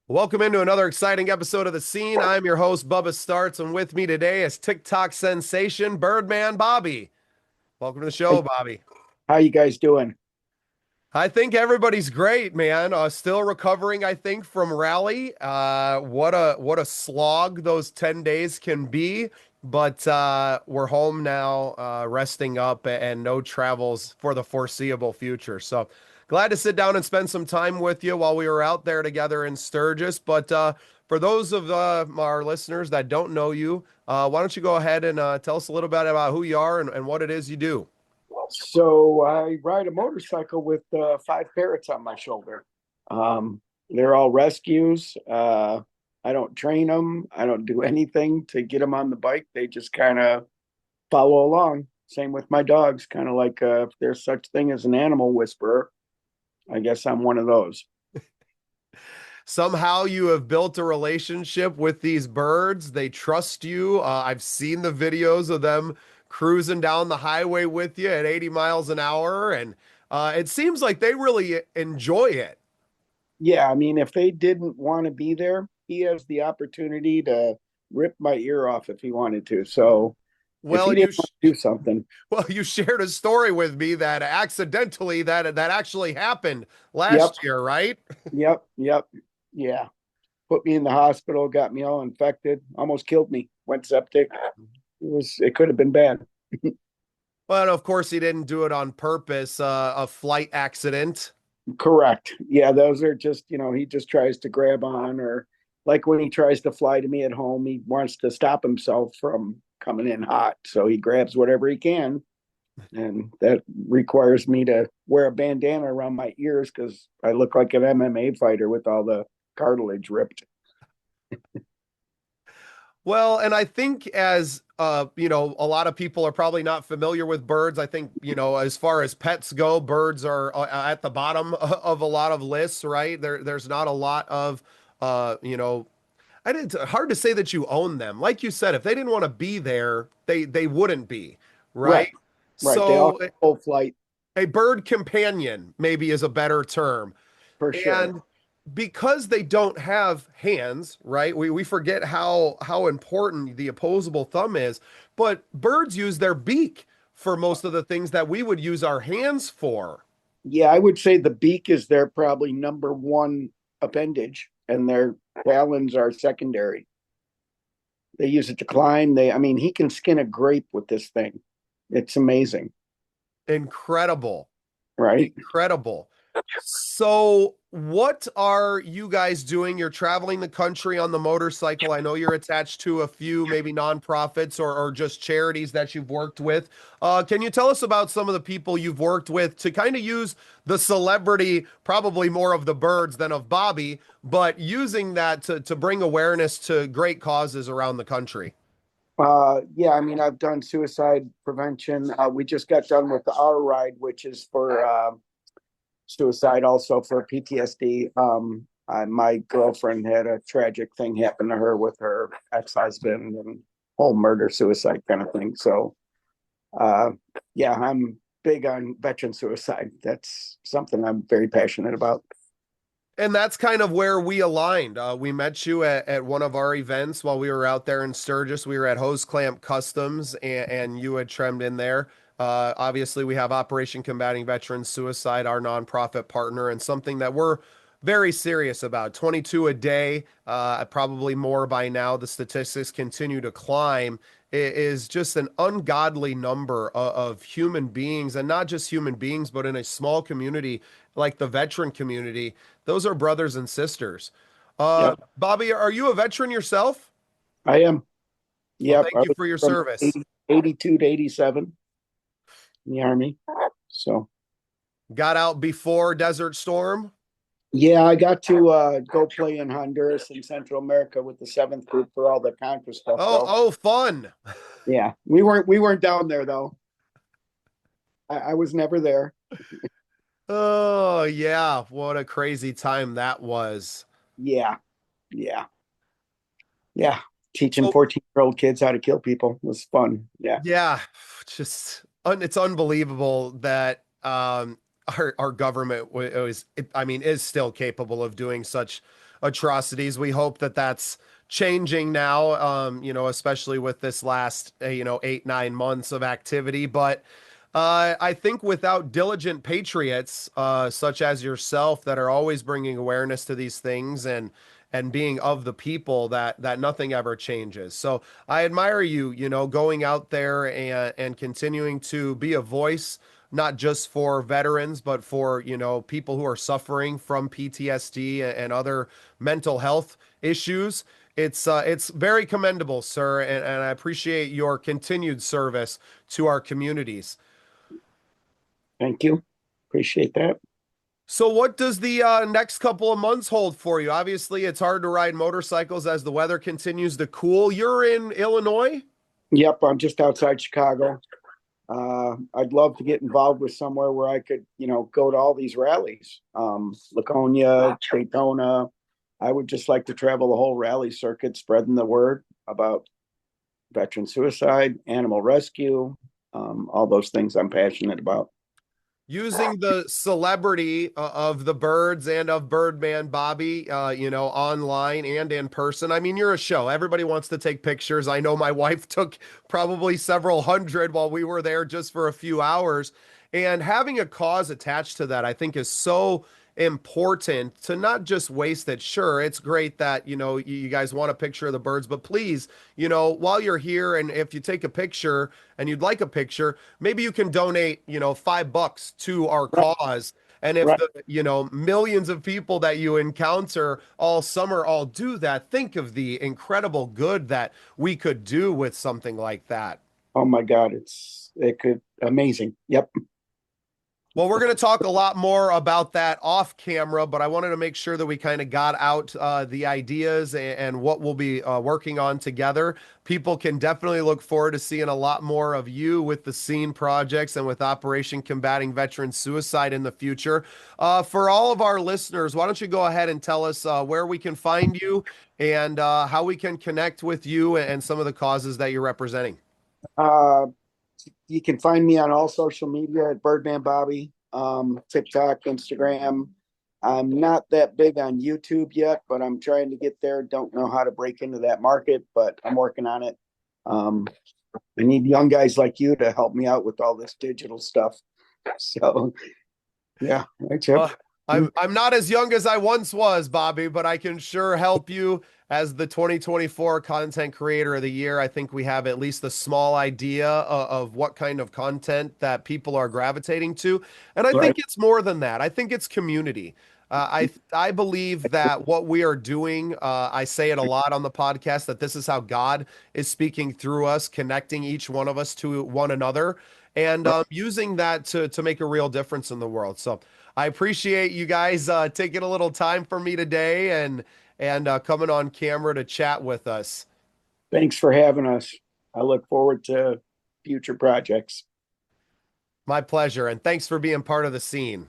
Welcome into another exciting episode of The Scene. I'm your host, Bubba Startz, and with me today is TikTok sensation Birdman Bobby. Welcome to the show, Hey, Bobby. how you guys doing? I think everybody's great, man. Still recovering, I think, from rally. What a slog those 10 days can be, but we're home now, resting up, and no travels for the foreseeable future. So glad to sit down and spend some time with you while we were out there together in Sturgis. But for those of our listeners that don't know you, why don't you go ahead and tell us a little bit about who you are and what it is you do? So I ride a motorcycle with five parrots on my shoulder. They're all rescues. I don't train them. I don't do anything to get them on the bike. They just kind of follow along. Same with my dogs. Kind of like if there's such thing as an animal whisperer, I guess I'm one of those. Somehow you have built a relationship with these birds. They trust you. I've seen the videos of them cruising down the highway with you at 80 miles an hour, and it seems like they really enjoy it. Yeah, I mean, if they didn't want to be there, he has the opportunity to rip my ear off if he wanted to. So if Well, he and didn't want to do something, well, you shared a story with me that accidentally that actually happened yep, last year, right? yep, yeah. Put me in the hospital, got me all infected, almost killed me. Went septic. It could have been bad. But of course, he didn't do it on purpose. A flight accident. Correct. Yeah, those are just, he just tries to grab on, or like when he tries to fly to me at home, he wants to stop himself from coming in hot. So he grabs whatever he can. And that requires me to wear a bandana around my ears because I look like an MMA fighter with all the cartilage ripped. Well, and I think as a lot of people are probably not familiar with birds. I think, as far as pets go, birds are at the bottom of a lot of lists, right? There's not a lot of uh, you know, I didn't hard to say that you own them. Like you said, if they didn't want to be there, they wouldn't be, right? Right, right. They all have So full flight a bird companion maybe is a better term. for sure. And because they don't have hands, right? We forget how important the opposable thumb is, but birds use their beak for most of the things that we would use our hands for. Yeah, I would say the beak is their probably number one appendage, and their talons are secondary. They use it to climb. I mean, he can skin a grape with this thing. It's amazing, Incredible. right? Incredible. So, what are you guys doing? You're traveling the country on the motorcycle. I know you're attached to a few maybe nonprofits or just charities that you've worked with. Can you tell us about some of the people you've worked with to kind of use the celebrity, probably more of the birds than of Bobby, but using that to bring awareness to great causes around the country? Yeah, I mean, I've done suicide prevention. We just got done with our ride, which is for suicide, also for PTSD. My girlfriend had a tragic thing happen to her with her ex-husband, and whole murder suicide kind of thing. So, uh, yeah, I'm big on veteran suicide. That's something I'm very passionate about. And that's kind of where we aligned. We met you at one of our events while we were out there in Sturgis. We were at Hose Clamp Customs, and you had trimmed in there. Obviously, we have Operation Combating Veterans Suicide, our nonprofit partner, and something that we're very serious about. 22 a day, probably more by now. The statistics continue to climb. It is just an ungodly number of human beings, and not just human beings, but in a small community like the veteran community, those are brothers and sisters. Yep, Bobby, are you a veteran yourself? I am. Well, Yep, thank I you was for your from service. 82 to 87 in the Army. So, Got out before Desert Storm. yeah, I got to go play in Honduras and Central America with the seventh group for all the Contra stuff, Oh, though. oh, fun. Yeah, we weren't down there though. I was never there. Oh, yeah. What a crazy time that was. Yeah, yeah, yeah. Teaching So, 14-year-old kids how to kill people was fun. Yeah, yeah, it's unbelievable that our government was, I mean, is still capable of doing such atrocities. We hope that that's changing now, especially with this last, 8, 9 months of activity. But I think without diligent patriots, such as yourself, that are always bringing awareness to these things and being of the people, that nothing ever changes. So I admire you, going out there and continuing to be a voice, not just for veterans, but for, people who are suffering from PTSD and other mental health issues. It's very commendable, sir, and I appreciate your continued service to our communities. Thank you. Appreciate that. So, what does the next couple of months hold for you? Obviously, it's hard to ride motorcycles as the weather continues to cool. You're in Illinois? Yep, I'm just outside Chicago. I'd love to get involved with somewhere where I could, go to all these rallies. Laconia, Daytona. I would just like to travel the whole rally circuit, spreading the word about veteran suicide, animal rescue, all those things I'm passionate about. Using the celebrity of the birds and of Birdman Bobby, online and in person. I mean, you're a show. Everybody wants to take pictures. I know my wife took probably several hundred while we were there just for a few hours. And having a cause attached to that, I think, is so important to not just waste it. Sure, it's great that, you guys want a picture of the birds, but please, while you're here and if you take a picture and you'd like a picture, maybe you can donate, $5 to our Right, cause. And if right. the, millions of people that you encounter all summer all do that, think of the incredible good that we could do with something like that. Oh my God, it could amazing. Yep. Well, we're going to talk a lot more about that off camera, but I wanted to make sure that we kind of got out the ideas and what we'll be working on together. People can definitely look forward to seeing a lot more of you with the scene projects and with Operation Combating Veteran Suicide in the future. For all of our listeners, why don't you go ahead and tell us where we can find you and how we can connect with you and some of the causes that you're representing? Uh, you can find me on all social media at Birdman Bobby, TikTok, Instagram. I'm not that big on YouTube yet, but I'm trying to get there. Don't know how to break into that market, but I'm working on it. Um, I need young guys like you to help me out with all this digital stuff. So yeah, right, Chip. Uh, I'm not as young as I once was, Bobby, but I can sure help you as the 2024 Content Creator of the Year. I think we have at least a small idea of what kind of content that people are gravitating to, and I Right, think it's more than that. I think it's community. I believe that what we are doing, I say it a lot on the podcast, that this is how God is speaking through us, connecting each one of us to one another, and right. using that to make a real difference in the world. So I appreciate you guys taking a little time for me today and coming on camera to chat with us. Thanks for having us. I look forward to future projects. My pleasure, and thanks for being part of the scene.